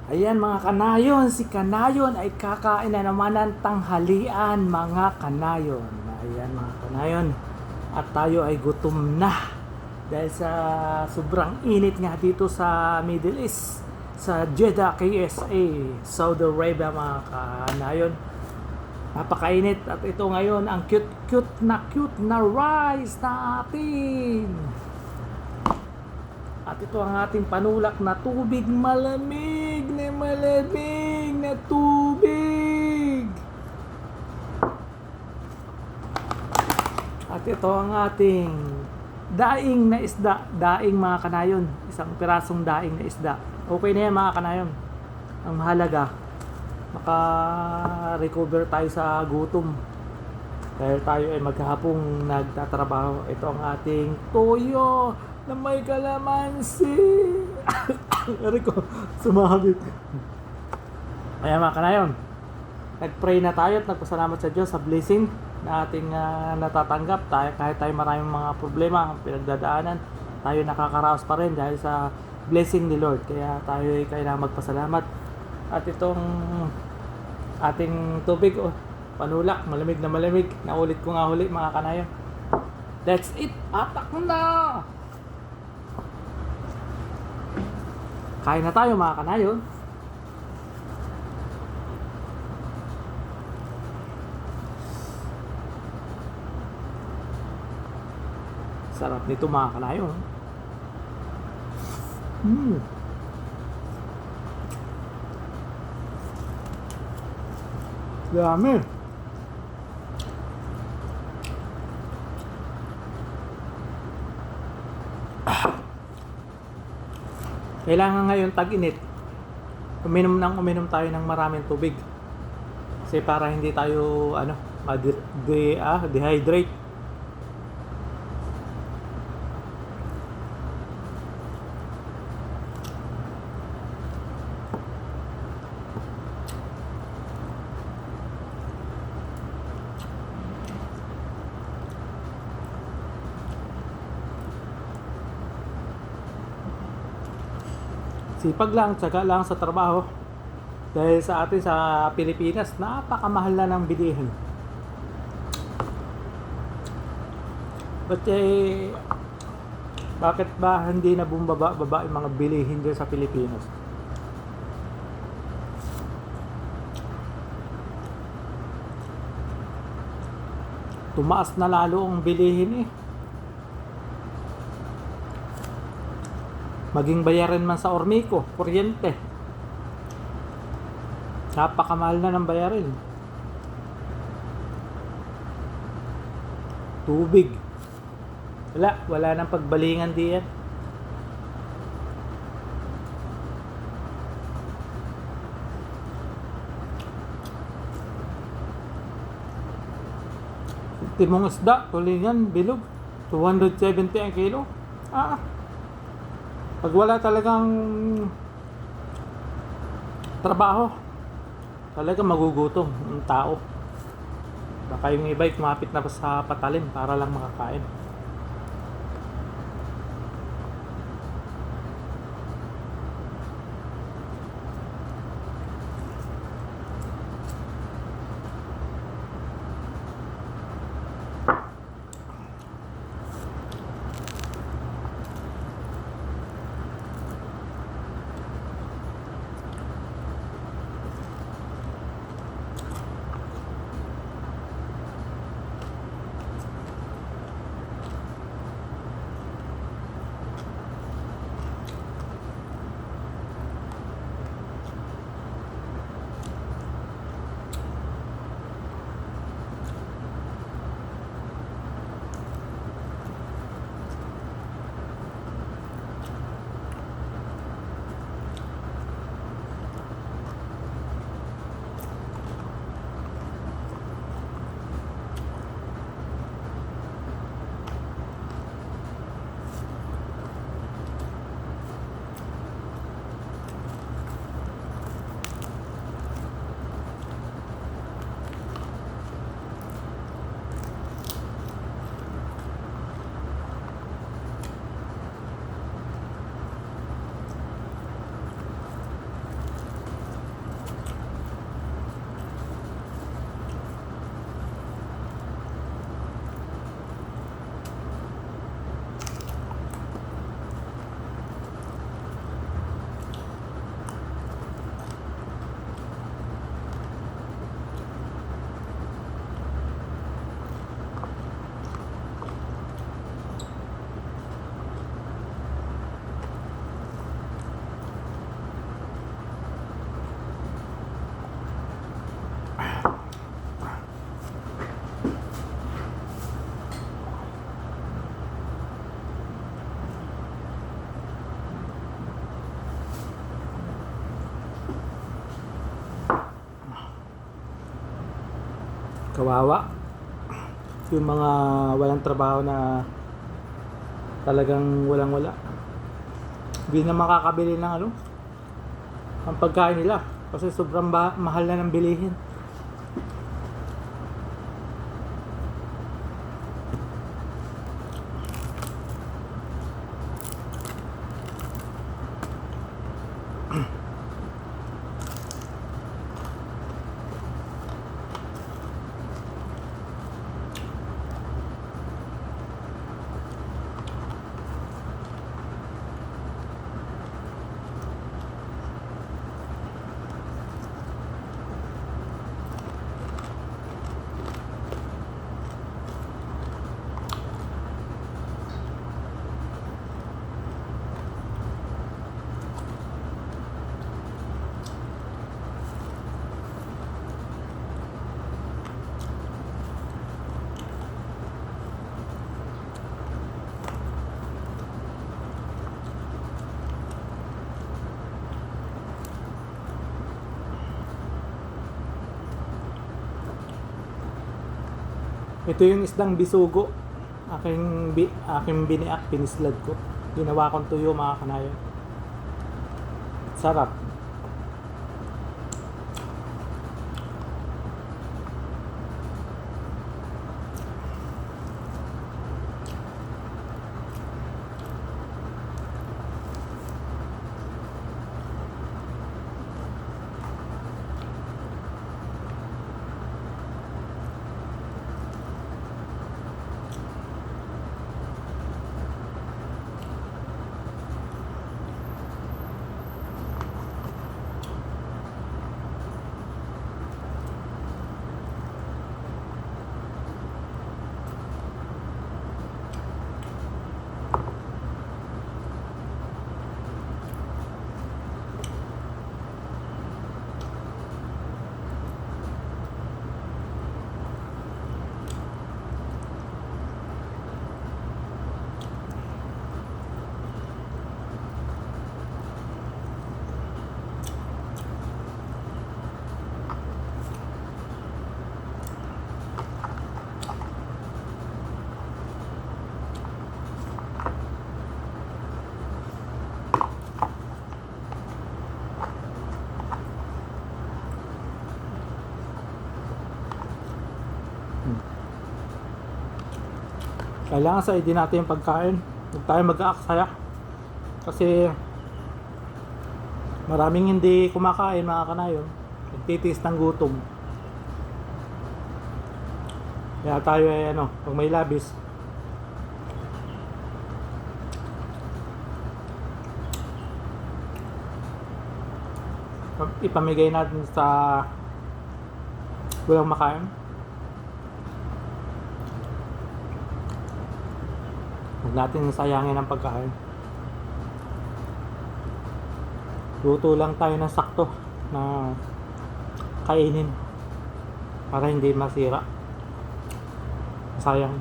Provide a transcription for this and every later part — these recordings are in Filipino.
Ayan mga kanayon, si Kanayon ay kakain na naman ng tanghalian mga kanayon. Ayan mga kanayon, at tayo ay gutom na dahil sa sobrang init nga dito sa Middle East, sa Jeddah, KSA, Saudi Arabia mga kanayon. Napakainit at ito ngayon ang cute na rice natin. At ito ang ating panulak na tubig, malamig na tubig. At ito ang ating daing na isda, daing mga kanayon, isang pirasong daing na isda. Okay na yan mga kanayon. Ang mahalaga, maka-recover tayo sa gutom. Dahil tayo ay maghapong nagtatrabaho. Ito ang ating toyo na may kalamansi. Ari ko, sumabit. Kaya mga kanayon, nag-pray na tayo at nagpasalamat sa Diyos sa blessing na ating natatanggap. Kahit tayo maraming mga problema ang pinagdadaanan, tayo nakakaraos pa rin dahil sa blessing ni Lord. Kaya tayo ay kailangan magpasalamat. At itong ating tubig, panulak, malamig na malamig. Naulit ko nga huli mga kanayon. That's it, atak na! Kain na tayo mga kanayon. Sarap nito mga kanayon. Dami. Kailangan ngayon tag-init. Uminom tayo ng maraming tubig. Kasi para hindi tayo dehydrate. Sipag lang, tsaga lang sa trabaho. Dahil sa atin sa Pilipinas, napakamahal na ng bilihin. Bakit ba hindi na bumaba yung mga bilihin dyan sa Pilipinas? Tumaas na lalo ang bilihin eh. Maging bayaran man sa Ormico, kuryente. Napakamahal na ng bayarin. Tubig. Wala nang pagbalingan diyan. Timong isda, tulingan, bilog. 270 ang kilo. Pag wala talagang trabaho, talaga magugutom ang tao. Baka yung iba ay kumapit na sa patalim para lang makakain. Kawawa yung mga walang trabaho na talagang walang wala, hindi na makakabili ng ano ang pagkain nila kasi sobrang mahal na ng bilihin. Ito yung isdang bisugo. Aking biniak, pinislad ko. Ginawa kong tuyo mga kanayon. Sarap. Kailangan sa din natin yung pagkain. Huwag tayo mag-aaksaya. Kasi maraming hindi kumakain mga kanayon. Nagtitiis ng gutom. Kaya tayo ay pag may labis, ipamigay natin sa walang makain. Huwag natin sayangin ang pagkain. Luto lang tayo ng sakto na kainin para hindi masira. Sayang.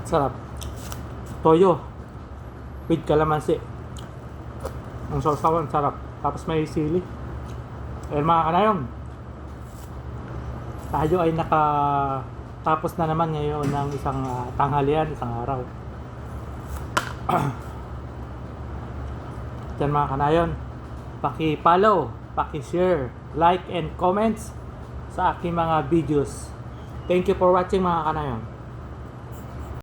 Sarap. Toyo with kalamansi. Ang sausawan, sarap. Tapos may sili. Ayan mga kanayon, tayo ay nakatapos na naman ngayon ng isang tanghalian, isang araw. Yan mga kanayon, paki-follow, paki-share, like and comments sa aking mga videos. Thank you for watching mga kanayon.